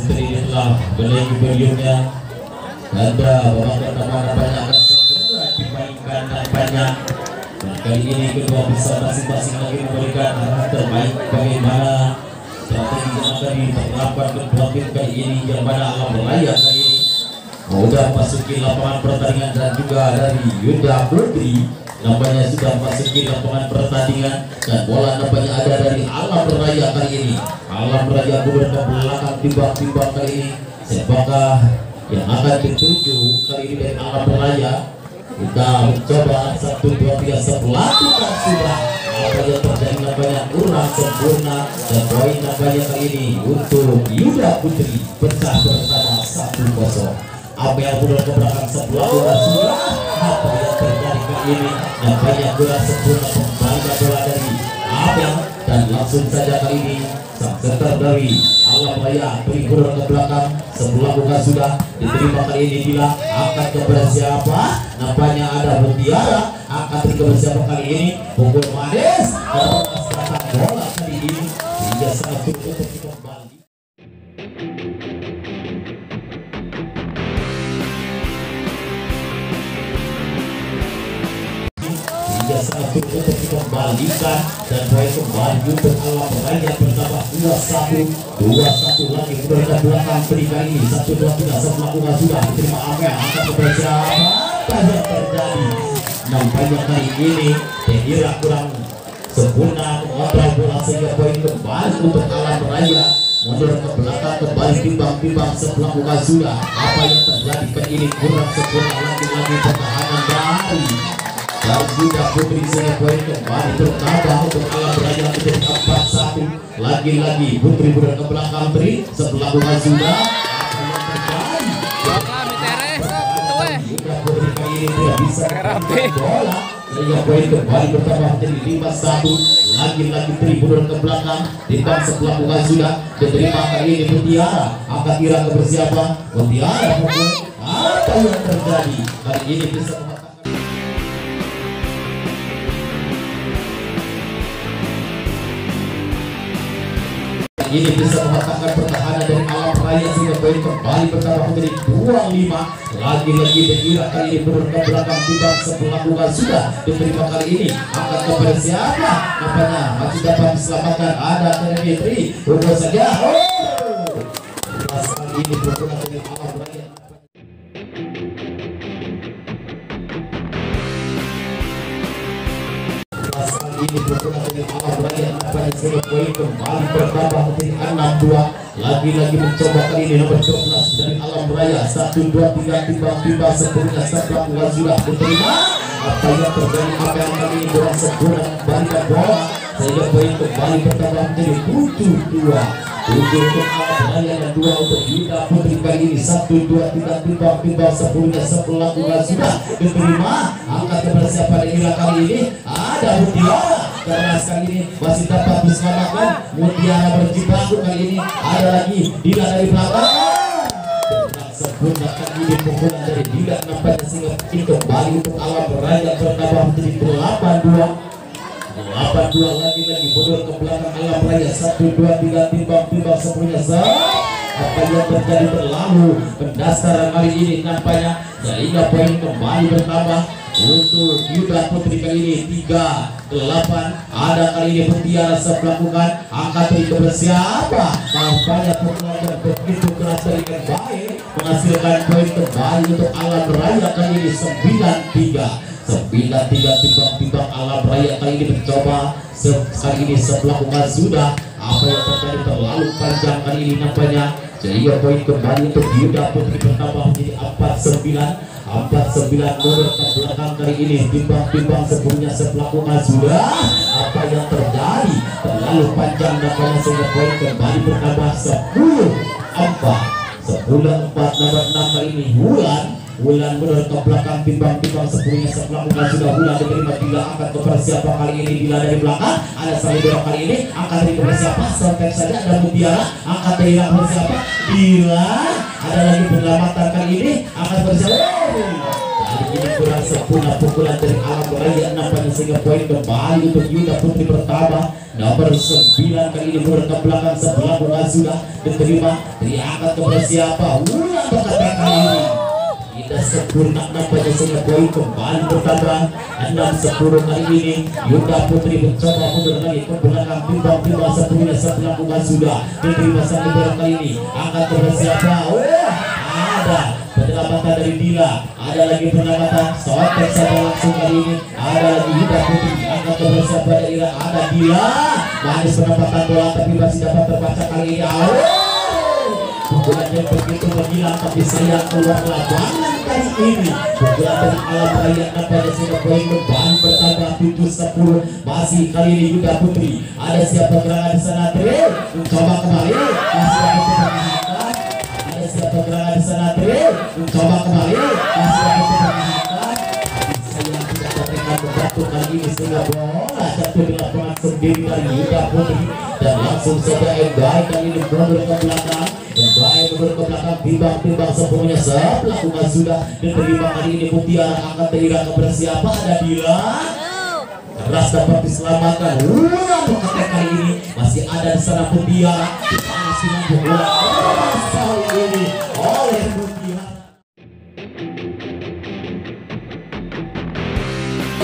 Putri telah beli berliumnya. Ganda babak pertama nampaknya akan segera dimainkan nampaknya. Dan kali ini kedua bisa masing-masing lagi memberikan arah terbaik bagaimana strategi yang akan diterapkan kedua tim kali ini, yang mana alam raya kali ini sudah masuki lapangan pertandingan. Dan juga dari Yuda Putri nampaknya sudah masuki lapangan pertandingan, dan bola nampaknya ada dari alam raya kali ini. Alam raya mundur ke belakang timbang-timbang kali ini. Siapakah yang akan dituju kali ini dari alam raya? Kita mencoba 1, 2, 3 sebelatukan sudah. Apa yang terjadi nampaknya kurang sempurna, dan poin nampaknya kali ini untuk Yuda Putri pecah bersama 1-0. Apa yang mundur ke belakang sebelatukan sudah. Apa yang terjadi kali ini nampaknya kurang sempurna, kembali bola dari Abel, dan langsung saja kali ini sang setter dari alam raya beri mundur ke belakang. Sebelah bukan sudah diterima kali ini, bila akan kepada siapa? Nampaknya ada Mutiara akan kepada siapa kali ini? Pukul manis melepaskan bola kali ini sehingga sangat sulit untuk kembali. Sehingga sangat sulit untuk dikembalikan, dan poin kembali untuk alam raya bertambah 2-1 lagi mundur ke belakang. Beri kali ini 1, 2, 3 sebelum sudah diterima Amel akan kepada siapa? Apa yang terjadi? Nampaknya kali ini Tehira kurang sempurna mengontrol bola sehingga poin kembali untuk alam raya. Mundur ke belakang kembali timbang-timbang sebelah bukan sudah. Apa yang terjadi kali ini kurang sempurna lagi pertahanan dari Yuda Putri, sehingga poin kembali bertambah untuk alam raya menjadi 4-1. Lagi-lagi Putri mundur ke belakang, beri sebelah bukan sudah. Apa yang terjadi? Yuda Putri kali ini tidak bisa menangkap bola sehingga poin kembali bertambah menjadi 5-1. Lagi-lagi Putri mundur ke belakang, timbang sebelah bukan sudah. Diterima kali ini Mutiara akan kira ke bersiapa? Mutiara pukul. Apa yang terjadi? Kali ini bisa ini bisa mematahkan pertahanan dari alam raya sehingga poin kembali bertambah menjadi 2-5. Lagi-lagi Tehira kali ini mundur ke belakang, timbang sebelah bukan sudah. Diterima kali ini akan kepada siapa? Nampaknya masih dapat diselamatkan, ada Tenebitri. Pukul saja. Kali ini berguna dengan alam raya. Ini berguna dengan alam raya. Nampaknya sehingga poin kembali bertambah menjadi 6-2. Lagi-lagi mencoba kali ini nomor 12 dari alam raya. 1, 2, 3 timbang-timbang sebelumnya sebelah bukan sudah diterima. Apa yang terjadi? Apa yang kali ini kurang sempurna kembalikan bola sehingga poin kembali bertambah menjadi 7-2. 7 untuk alam raya dan 2 untuk Yuda Putri kali ini. 1, 2, 3 timbang-timbang sebelumnya sebelah bukan sudah diterima. Angkat kepada siapa Tehira kali ini? Ada Mutiara, karena sekali ini masih dapat diselamatkan. Mutiara berjibaku kali ini. Ada lagi Dila dari belakang. Sempurna kali ini pukulan dari Dila nampaknya sehingga kembali untuk alam raya bertambah menjadi 8-2. 8-2 lagi mundur ke belakang alam raya. 1, 2, 3 timbang-timbang sebelumnya. Apa yang terjadi terlalu pendasar kali ini nampaknya sehingga poin kembali bertambah untuk Yuda Putri kali ini 3-8. Ada kali ini Mutiara melakukan angkat dari kepada siapa? Nampaknya pukulan yang begitu keras dari baik menghasilkan poin kembali untuk alam raya kali ini 9-3. 9-3 timbang-timbang alam raya kali ini mencoba kali ini melakukan sudah. Apa yang terjadi terlalu panjang kali ini nampaknya sehingga poin kembali untuk Yuda Putri bertambah menjadi 4-9 mundur ke belakang kali ini timbang-timbang sebelumnya melakukan sudah. Apa yang terjadi terlalu panjang nampaknya sehingga poin kembali bertambah 10-4 nomor 6 kali ini Wulan mundur ke belakang timbang-timbang sebelumnya melakukan sudah. Wulan diterima Dila angkat kepada siapa kali ini? Dila dari belakang. Ada Salibero kali ini angkat dari kepada siapa? Sontek saja ada Mutiara angkat dari kepada siapa? Dila. Ada lagi penyelamatan kali ini angkat kepada siapa? ini kurang sempurna pukulan dari Alam Raya nampaknya sehingga poin kembali untuk Yuda Putri pertama nomor 9 kali ini mundur ke belakang sebelah bola sudah diterima diangkat kepada siapa ulang berkata kali ini tidak sempurna nampaknya sehingga poin kembali bertambah 6-10 kali ini Yuda Putri mencoba mundur lagi ke belakang timbang-timbang sebelumnya sebelah bola sudah diterima sampai kali ini angkat kepada siapa ada penyelamatan dari Dila ada lagi penyelamatan sotek saja langsung kali ini ada lagi Yuda Putri angkat kepada siapa daerah ada Dila manis penempatan bola tapi masih dapat terbaca kali ini pukulan yang begitu menghilang tapi sayang keluar lapangan kali ini pukulan dari Alam Raya nampaknya sehingga poin kembali bertambah 7-10 masih kali ini Yuda Putri ada siapa gerangan di sana Trill mencoba kembali masih ada pertahanan ada siapa gerangan di sana Trill mencoba kembali masih ada pertahanan sayang tidak dapat membantu kali ini sehingga bola jatuh di lapangan sendiri dari Yuda Putri dan langsung saja Endai kali ini mundur ke belakang Endai mundur ke belakang timbang-timbang sepenuhnya sebelah sudah diterima kali ini Mutiara angkat teriak kepada siapa ada Dila keras dapat diselamatkan ulang berkata kali ini masih ada di sana Mutiara masih mampu bola kali ini oleh Mutiara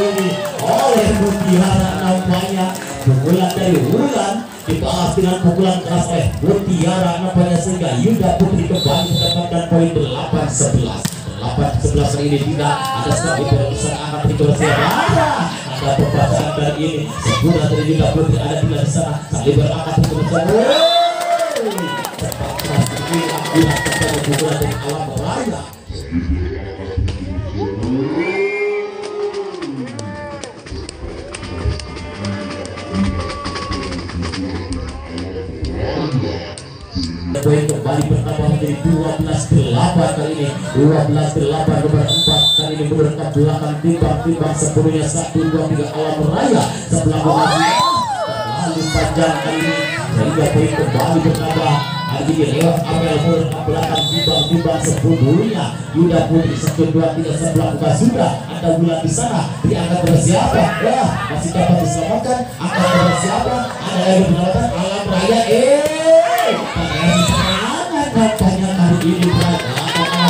ini oleh Mutiara nampaknya pukulan dari Wulan dibalas dengan pukulan keras oleh Mutiara nampaknya sehingga Yuda Putri kembali mendapatkan poin 8-11 kali ini tidak ada sekali besar angkat di kelas ada pembacaan kali ini sempurna dari Yuda Putri ada di sana kali berangkat di kelas cepat keras ini akurat kepada pukulan dari Alam Raya poin kembali bertambah menjadi 12-8 kali ini 12-8 nomor 4 kali ini mundur ke belakang timbang-timbang sepuluhnya 1-2-3 Alam Raya sebelah bola terlalu panjang kali ini sehingga poin kembali bertambah hari ini lewat Amel mundur ke belakang timbang-timbang sepuluhnya Yuda Putri 1-2-3 sebelah bola sudah ada Bulan di sana diangkat bersiapa masih dapat diselamatkan angkat bersiapa ada lagi penyelamatan Alam Raya katanya kali ini berada pertama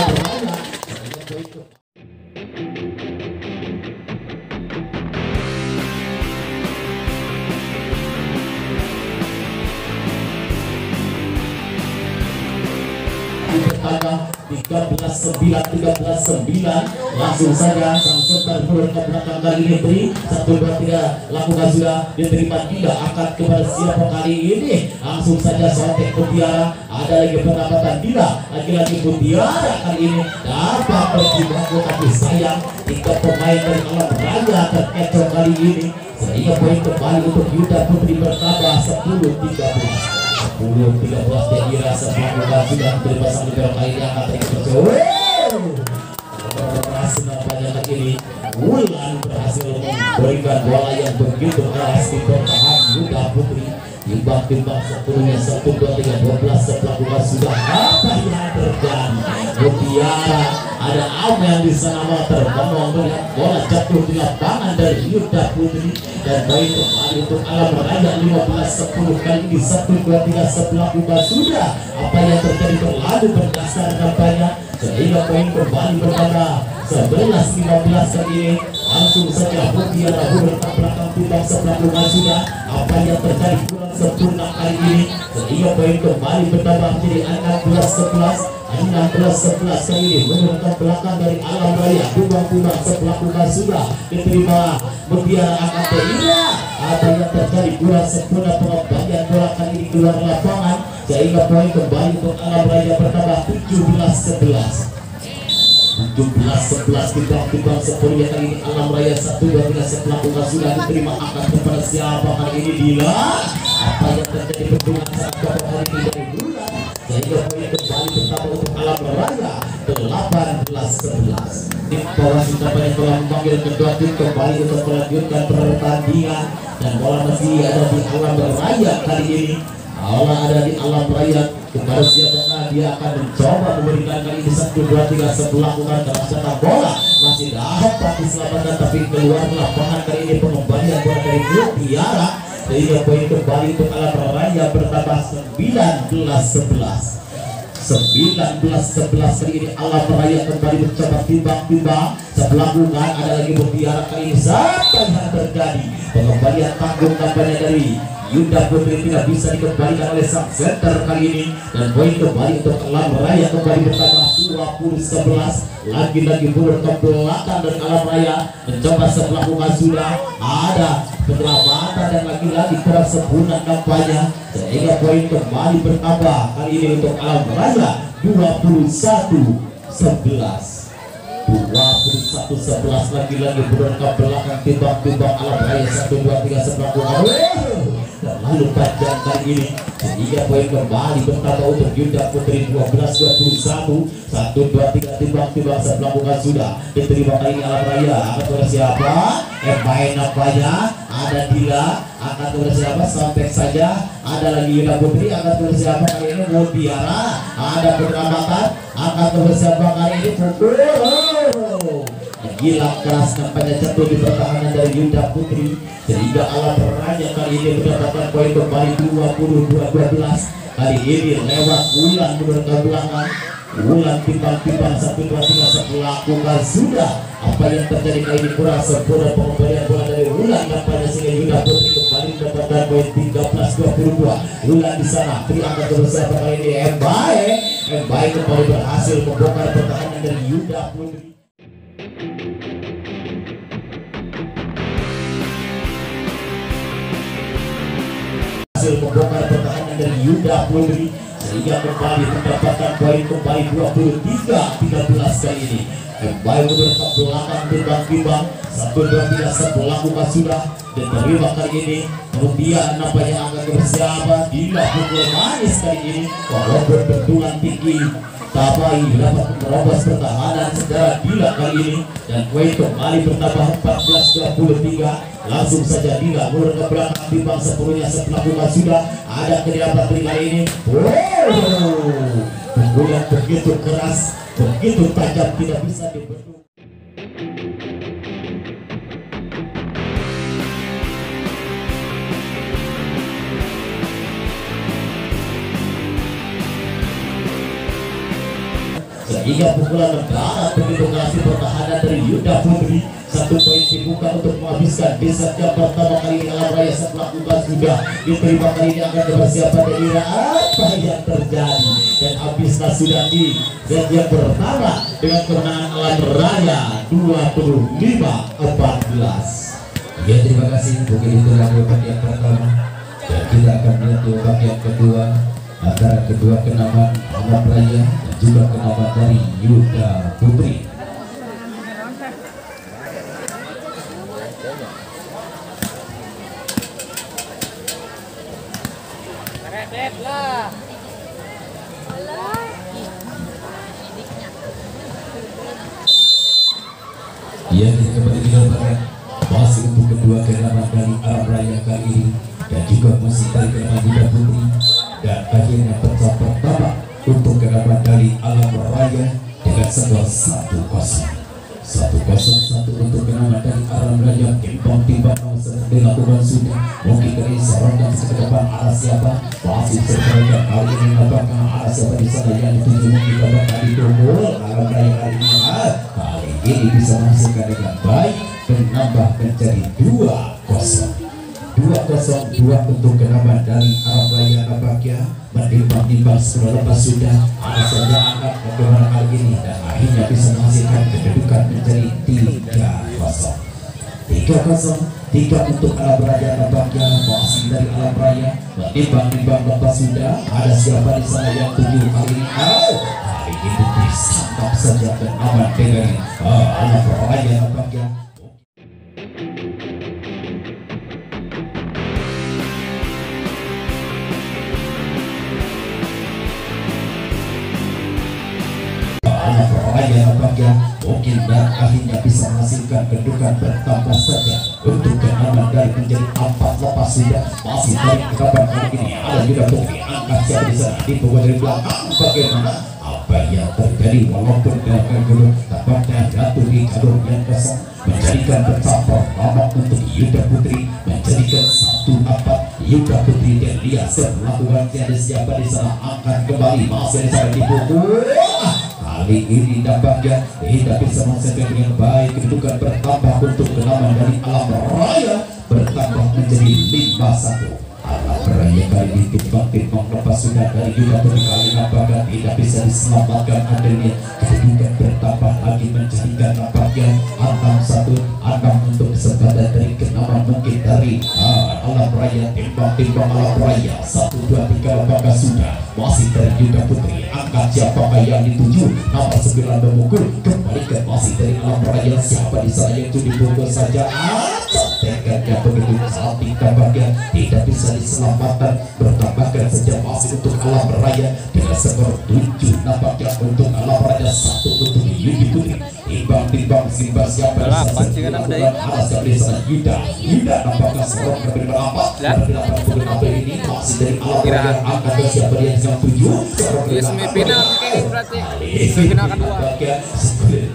13-9 langsung saja sang setar mundur ke belakang kali ini beri 1-2-3 lakukan sudah diterima tidak angkat kepada siapa kali ini langsung saja sontek Mutiara ada lagi pendapatan Dila lagi-lagi Mutiara kali ini dapat berjibaku tapi sayang 3 pemain dari Alam Raya terkecoh kali ini sehingga poin kembali untuk Yuda Putri bertambah 10-13 dia dirasa melakukan sudah berpasang di belakang kali ini angkat dari kecil berhasil nampaknya kali ini Wulan berhasil memberikan bola yang begitu keras di pertahanan Yuda Putri timbang-timbang sepuluhnya 1-2-3-12 sebelah bola sudah apa yang terjadi Mutiara ada Amel di sana mau terbang melihat bola jatuh di lapangan dari Yuda Putri dan poin kembali untuk Alam Raya 15-10 kali ini 1-2-3 sebelah bola sudah apa yang terjadi berlalu berdasar kampanye sehingga poin kembali bertambah 11-15 kali ini langsung saja Mutiara mundur ke belakang timbang sebelah bola sudah apa yang terjadi kurang sempurna kali ini sehingga poin kembali bertambah menjadi 16-11 kali ini mundur ke belakang dari Alam Raya timbang-timbang sebelah bola sudah diterima Mutiara angkat teriak apa yang terjadi kurang sempurna pengembalian bola kali ini keluar lapangan sehingga poin kembali untuk Alam Raya bertambah 17-11 timbang-timbang sepuluhnya kali ini Alam Raya 1-2-3 setelah bola sudah diterima angkat kepada siapa kali ini Dila apa yang terjadi perjuangan saat bapak kali ini dari Bulan sehingga poin kembali bertambah untuk Alam Raya 18-11 tim bawah Surabaya telah memanggil kedua tim kembali untuk melanjutkan pertandingan dan bola masih ada di Alam Raya kali ini bola ada di Alam Raya kepada siapa dia akan mencoba memberikan kali ini 1, 2, 3 sebelah bukan terasa bola masih dapat diselamatkan tapi keluar lapangan kali ini pengembalian bola dari Mutiara sehingga poin kembali untuk Alam Raya bertambah 19-11. 19-11 kali ini Alam Raya kembali mencoba timbang-timbang sebelah bunga ada lagi Mutiara kali ini sampai yang terjadi pengembalian tanggung kampanye dari Yuda Putri tidak bisa dikembalikan oleh sang center kali ini dan poin kembali untuk Alam Raya kembali bertambah 20-11 lagi-lagi mundur ke belakang dan Alam Raya mencoba sebelah bunga sudah ada penyelamatan dan lagi-lagi kurang sempurna kampanye sehingga poin kembali bertambah kali ini untuk Alam Raya 21-11 lagi-lagi mundur ke belakang timbang-timbang Alam Raya 1, 2, 3 sebelah bunga lalu panjang kali ini sehingga poin kembali bertambah untuk Yuda Putri 12-21 1, 2, 3 timbang-timbang sebelah bunga sudah diterima kali ini Alam Raya akan oleh siapa main apanya ada Dila akan oleh siapa sampai saja ada lagi Yuda Putri akan oleh siapa kali ini Mutiara ada penyelamatan akan oleh siapa kali ini pukul gila keras nampaknya jatuh di pertahanan dari Yuda Putri sehingga Alam Raya kali ini mendapatkan poin kembali 22-12 kali ini lewat Wulan menurut ke belakang Wulan timbang-timbang 1, 2, 3 sebelah bukan sudah apa yang terjadi kali ini kurang sempurna pengembalian bola dari Wulan nampaknya sehingga Yuda Putri kembali mendapatkan poin 13-22 Wulan di sana Tri angkat berusaha kali ini Mbae kembali berhasil membongkar pertahanan dari Yuda Putri membongkar pertahanan dari Yuda Putri sehingga kembali mendapatkan poin kembali 23-13 kali ini kembali mundur ke belakang timbang-timbang 1, 2, 3 sebelah buka sudah diterima kali ini kemudian nampaknya angka bersiapa Dila pukul manis kali ini walaupun benturan tinggi Tabai dapat merobos pertahanan secara Dila kali ini dan poin kembali bertambah 14-23 langsung saja Dila mundur ke belakang timbang sepenuhnya setelah buka sudah ada kediaman kali ini pukul yang begitu keras begitu tajam tidak bisa dibendung sehingga pukulan mendarat begitu keras pertahanan dari Yuda Putri 1 poin dibuka untuk menghabiskan di set yang pertama kali ini Alam Raya setelah buka sudah diterima kali ini akan bersiapan dari apa yang terjadi dan habislah sudah di set yang pertama dengan kemenangan Alam Raya 25-14. Ya terima kasih mungkin itu lagi bagian pertama dan kita akan melihat di bagian kedua antara kedua kenamaan Alam Raya dan juga kenamaan dari Yuda Putri. Ya kita kembali dilakukan masih untuk kedua kenamaan dari Alam Raya kali ini dan juga masih dari kenamaan Yuda Putri dan akhirnya pecah pertama untuk kenamaan dari Alam Raya dengan skor 1-0 untuk kenamaan dari Alam Raya timbang-timbang sedang dilakukan sudah mungkin dari serangan ke depan arah siapa masih terkait kali ini apakah arah siapa di sana yang dituju mungkin bakal ditunggu Alam Raya kali ini bisa menghasilkan dengan baik menambah menjadi 2-2 untuk kenamaan dari Alam Raya nampaknya menimbang-nimbang setelah lepas sudah ada saja angkat bagaimana kali ini dan akhirnya bisa menghasilkan kedudukan menjadi 3-0 untuk Alam Raya nampaknya masih dari Alam Raya menimbang-nimbang lepas sudah ada siapa di sana yang tuju kali ini kali ini disantap saja dan aman dengan Alam Raya nampaknya. alam raya nampaknya mungkin dan akhirnya bisa menghasilkan kedudukan bertambah saja untuk kenaman dari menjadi 4 lepas sudah masih dari kapan kali ini ada juga Putri angkat siapa di sana dibawa dari belakang bagaimana apa yang terjadi walaupun belakang dulu tampaknya jatuh di jalur yang kosong menjadikan bercampur nomor untuk Yuda Putri menjadikan 1-4 Yuda Putri dan lihat melakukan tiada siapa di sana angkat kembali masih ada di pukul kali ini nampaknya tidak bisa menghasilkan dengan baik kedudukan bertambah untuk kenaman dari alam raya bertambah menjadi 5-1 alam raya kali ini timbang-timbang lepas sudah dari Yuda Putri kali nampaknya tidak bisa diselamatkan adanya kedudukan bertambah lagi menjadikan nampaknya 6-1 untuk kesempatan dari kenaman mungkin dari alam raya timbang-timbang alam raya 1-2-3 apakah sudah masih dari Yuda Putri angkat siapakah yang dituju nomor 9 memukul kembali ke masih dari alam raya siapa di sana yang itu dipukul saja tekadnya begitu cantik tampaknya tidak bisa diselamatkan bertambahkan saja masih untuk alam raya dengan skor 7 nampaknya untuk alam raya 1 untuk Yuda Putri timbang-timbang simba siapa di sana alas dari sana Yuda nampaknya skor berbeda apa berbeda pukul apa ini masih dari alam raya angkat siapa dia yang 7 semifinal berarti semifinal kedua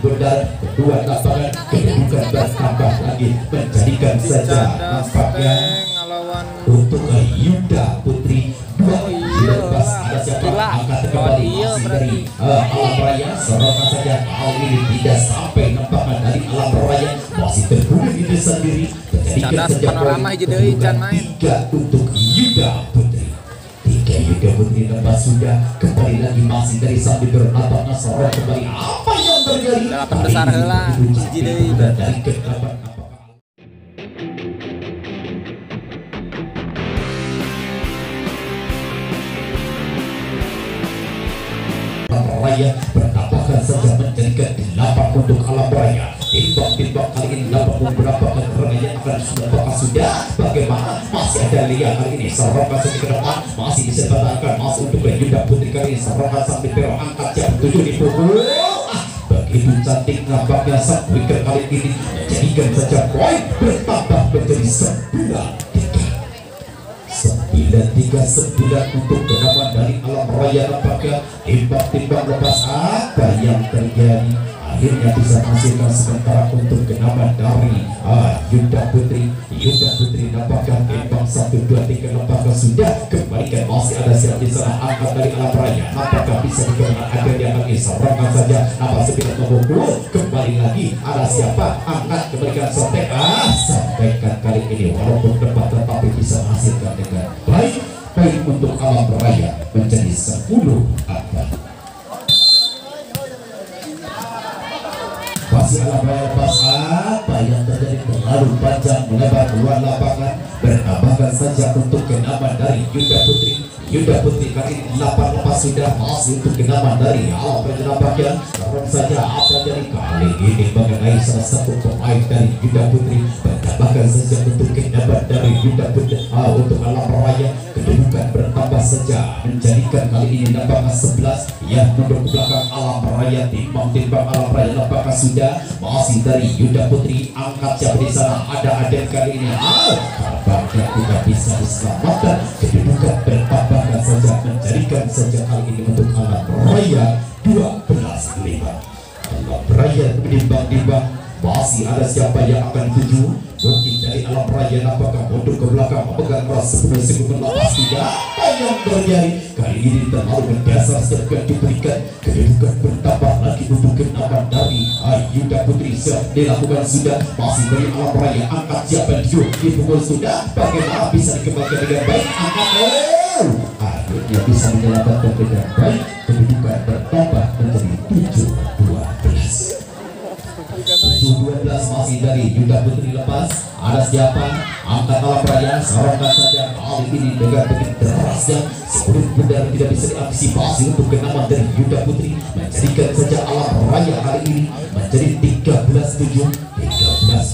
benar kedua nampaknya kedudukan bertambah lagi menjadikan saja nampaknya untuk Yuda Putri 2 bebas ada siapa angkat kembali masih dari alam raya sorotan saja kali ini tidak sampai nampaknya dari alam raya masih terbunuh diri sendiri menjadikan saja panorama aja deh can main 3 untuk Yuda Putri Yuda Putri lepas sudah kembali lagi masih dari sambil bernapaknya sorot kembali apa yang terjadi delapan besar lah dari ke-8 raya bertambahkan saja menjadikan 8 untuk alam raya timbang-timbang kali ini dapat beberapa kekurangan yang akan sudah bagaimana masih ada Lia kali ini serokan sampai ke depan masih bisa dipertahankan masih untuk Yuda Putri kali ini serokan sampai Pero angkat jam 7 dipukul begitu cantik nampaknya sang wicket kali ini menjadikan saja poin bertambah menjadi 9-3 untuk kenaman dari alam raya nampaknya timbang-timbang lepas apa yang terjadi akhirnya bisa menghasilkan sementara untuk kenaman dari Yuda Putri nampaknya timbang 1-2-3 nampaknya sudah kembalikan masih ada siap di sana angkat dari alam raya nampaknya bisa dikenakan agar dia lagi serangan saja nama 9 memukul kembali lagi ada siapa angkat kembalikan sampaikan kali ini walaupun depan tetapi bisa menghasilkan dengan baik untuk alam raya menjadi 10 masih alam raya lepas apa yang terjadi terlalu panjang melebar keluar lapangan bertambahkan saja untuk kenaman dari Yuda Putri kali ini 8 lepas sudah masih untuk kenaman dari alam raya nampaknya karena saja apa jadi kali ini mengenai salah satu pemain dari Yuda Putri bertambahkan saja untuk kenaman dari Yuda Putri untuk alam raya kedudukan bertambah saja menjadikan kali ini nampaknya 11 yang mundur ke belakang alam raya timbang-timbang alam raya nampaknya sudah masih dari Yuda Putri angkat siapa di sana ada Aden kali ini nampaknya tidak bisa diselamatkan kedudukan bertambahkan saja menjadikan saja kali ini untuk alam raya 12-5 alam raya timbang-timbang masih ada siapa yang akan dituju mungkin dari alam raya nampaknya mundur ke belakang memegang keras 10 sekund lepas tidak apa yang terjadi kali ini terlalu mendasar serta diberikan kedudukan bertambah lagi untuk kenaman dari Yuda Putri dilakukan sudah masih dari alam raya angkat siapa dipukul sudah bagaimana bisa dikembangkan dengan baik angkat akhirnya bisa menyelamatkan dengan baik kedudukan bertambah menjadi 7-12 masih dari Yuda Putri lepas ada siapa angkat alam raya sorongkan saja kali ini dengan begitu derasnya sebelum benar tidak bisa diantisipasi untuk kenaman dari Yuda Putri menjadikan saja alam raya kali ini menjadi 13-7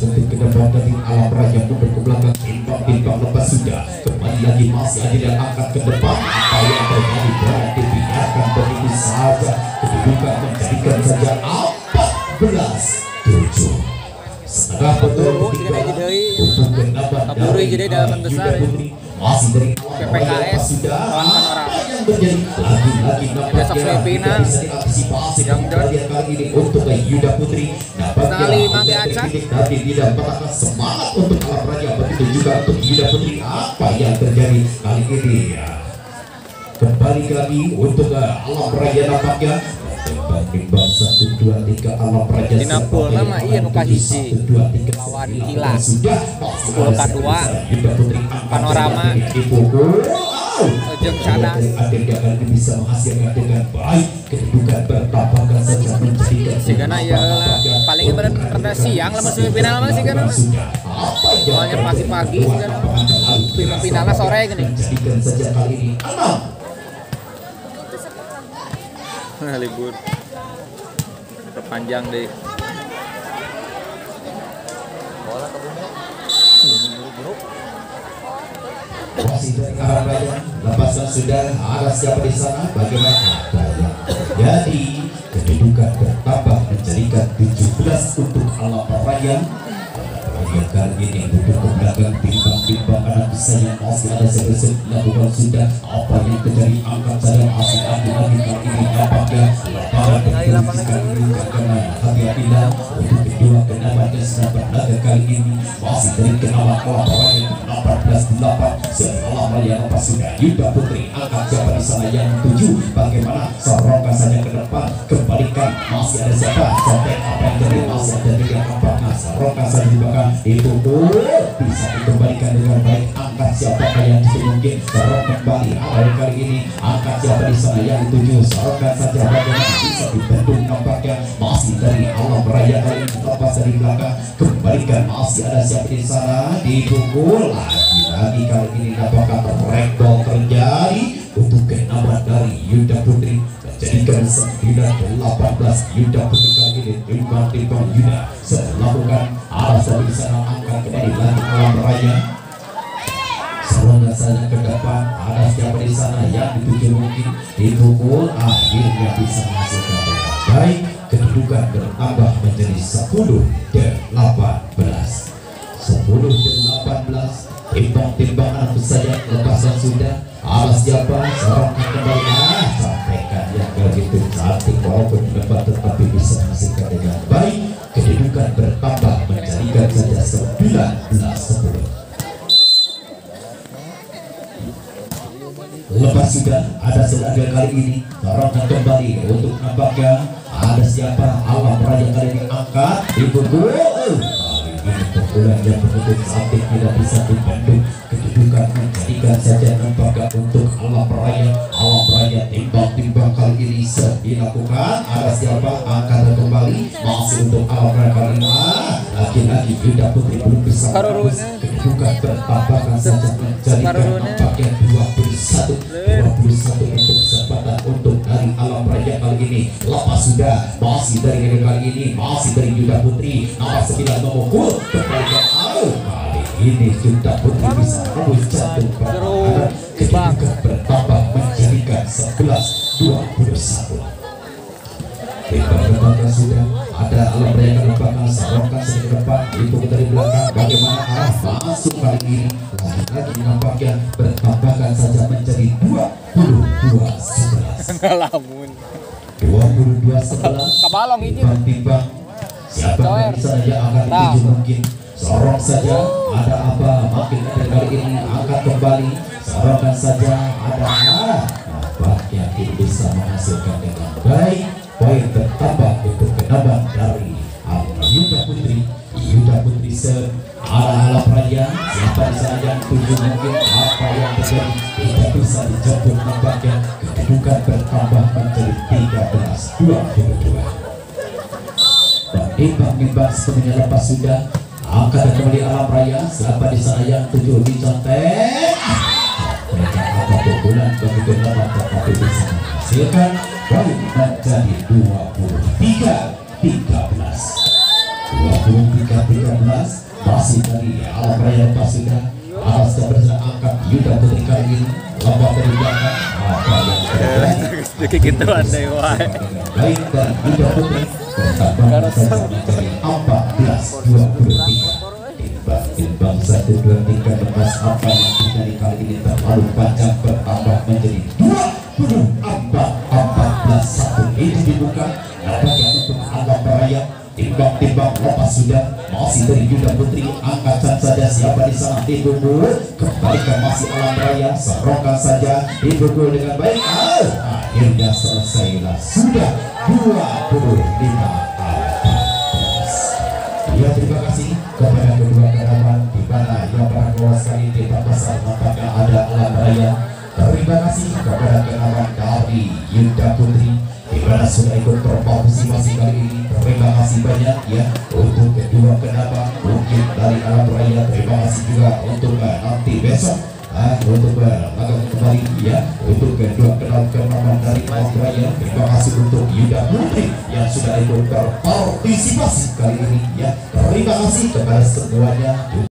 untuk kenaman dari alam raya mundur ke belakang timbang-timbang lepas sudah kembali lagi masih ada yang angkat ke depan apa yang terjadi berarti biarkan begitu saja kedudukan menjadikan saja 14-7. Setengah betul Jika aja deui. untuk kenaban Kabur dari jadi dalam besar. masih dari PPKS sudah lawan Panorama. yang terjadi lagi Besok Filipina. bisa diantisipasi Yang kalian kali ini untuk Yuda Putri Sekali mati acak. tapi tidak patahkan semangat untuk Alam Raja, begitu juga untuk Yuda Putri. Apa yang terjadi kali ini ya, kembali lagi untuk Alam Raja nampaknya timbang 1, 2, 3 Alam Raja Di Napol nama iya nuka hiji lawan Kila. Pukul kedua Panorama jeung cadas. Akhirnya kali ini bisa menghasilkan dengan baik, kedudukan bertambahkan saja menjadikan Sigana ya lah paling ibarat rada siang lah semifinal mah sigana. Soalnya pagi-pagi sigana. Finalnya sore gini. Menjadikan saja kali ini Libur. Terpanjang deh. Bola kebunnya. Buru-buru. masih dari arah Raya, lepaskan sudah, ada siapa di sana, bagaimana Raya. Jadi kedudukan bertambah menjadikan 17 untuk Alam Raya. Raya kali ini duduk ke belakang, timbang-timbang anak saya masih ada sebesar dilakukan sudah. Apa yang terjadi, angkat saya masih ada lagi kali ini nampaknya lapangan terkondisikan ini karena hati-hatilah untuk kedua kenabannya sedang berlaga kali ini masih dari kenalan Alam Raya 18-8 setelah Raya lepas sudah. Yuda Putri angkat siapa di sana yang 7, bagaimana sorongkan saja ke depan, kembalikan masih ada siapa, sampai apa yang terjadi masih ada tiga apakah sorongkan saja di belakang itu bisa dikembalikan dengan baik. Angkat siapa yang mungkin sorong kembali awal kali ini, angkat siapa di sana yang 7, sorongkan saja bagaimana bisa dibentuk nampaknya masih dari Alam Raya kali ini lepas dari belakang, kembalikan masih ada siapa di sana, dipukul lagi kali ini apakah rekbol terjadi untuk kenaban dari Yuda Putri menjadikan 9-18. Yuda Putri kali ini timbang-timbang Yuda melakukan alas dari di sana, angkat kembali lagi Alam Raya, serongan saja ke depan, ada siapa di sana yang dituju mungkin dipukul, akhirnya bisa menghasilkan dengan baik, kedudukan bertambah menjadi 10-18. 10-18 timbang-timbang anak saja, lepasan sudah, alas siapa, sorongkan kembali, sampaikan yang begitu cantik walaupun dapat tetapi bisa menghasilkan dengan baik, kedudukan bertambah menjadikan saja 19-10. Lepas sudah, ada sebagai kali ini sorongkan kembali untuk nampaknya ada siapa, Alam Raya kali ini angkat dipukul. Ini pukulan yang begitu cantik tidak bisa dibendung, kedudukan menjadikan saja nampaknya untuk Alam Raya. Alam Raya timbang-timbang kali ini dilakukan, ada siapa, angkat kembali masih untuk Alam Raya kali ini. Lagi-lagi Yuda Putri belum bisa menembus, kedudukan bertambahkan saja menjadikan nampaknya 21 untuk kesempatan untuk dari Alam Raya kali ini. Lepas sudah, masih dari kali ini masih dari Yuda Putri, nomor 9 memukul kembalikan kali ini Yuda Putri bisa menembus jantung pertahanan, kedudukan bertambah menjadikan 11-21. Timbang-timbang sudah, ada Alam Raya ke belakang, sorongkan ke depan, itu dari belakang, bagaimana masuk kali ini, lagi nampaknya bertambahkan saja menjadi 22-11. Ngalamun. 22-11. Kabalong ini. Timbang-timbang siapa yang bisa saja akan dituju mungkin, sorong saja, ada apa, makin ada kali ini, angkat kembali, sorongkan saja, ada nampaknya tidak bisa menghasilkan dengan baik. Poin bertambah untuk kenaban dari Yuda Putri. Yuda Putri Alam Raya, siapa di sana yang tuju mungkin, apa yang terjadi tidak bisa dijemput nampaknya, kedudukan bertambah menjadi 13-22. Dan timbang-timbang sepenuhnya lepas sudah, angkat kembali Alam Raya, siapa di sana yang tuju dicontek, mereka apa pukulan begitu dapat tetapi bisa menghasilkan poin menjadi 23-13. Masih dari Alam Raya lepas sudah, alas kebersihan angkat Yuda Putri kali ini lepas dari belakang, apa yang terjadi gitu andai wae. Baik dan juga putri bertambah saja menjadi 14-23. Timbang 1-2-3 lepas apa yang terjadi kali ini terlalu panjang bertambah menjadi 24-14. Ini dibuka nampaknya untuk Alam Raya. Timbang lepas sudah masih dari Yuda Putri, angkatan saja siapa di sana dibukul, kembalikan masih Alam Raya, serongkan saja dibukul dengan baik. Akhirnya selesailah sudah 25-14. Ya, terima kasih kepada kedua kerabat di mana yang berkuasa sekali di pasar nampaknya ada Alam Raya. Terima kasih kepada kerabat dari Yuda Putri di mana sudah ikut berpartisipasi kali ini. Terima kasih banyak ya untuk kedua kenapa mungkin dari Alam Raya. Terima kasih juga untuk nanti besok untuk akan kembali ya untuk kedua kenapa dari Alam Raya. Terima kasih untuk Yuda Putri yang sudah ikut berpartisipasi kali ini ya. Terima kasih kepada semuanya.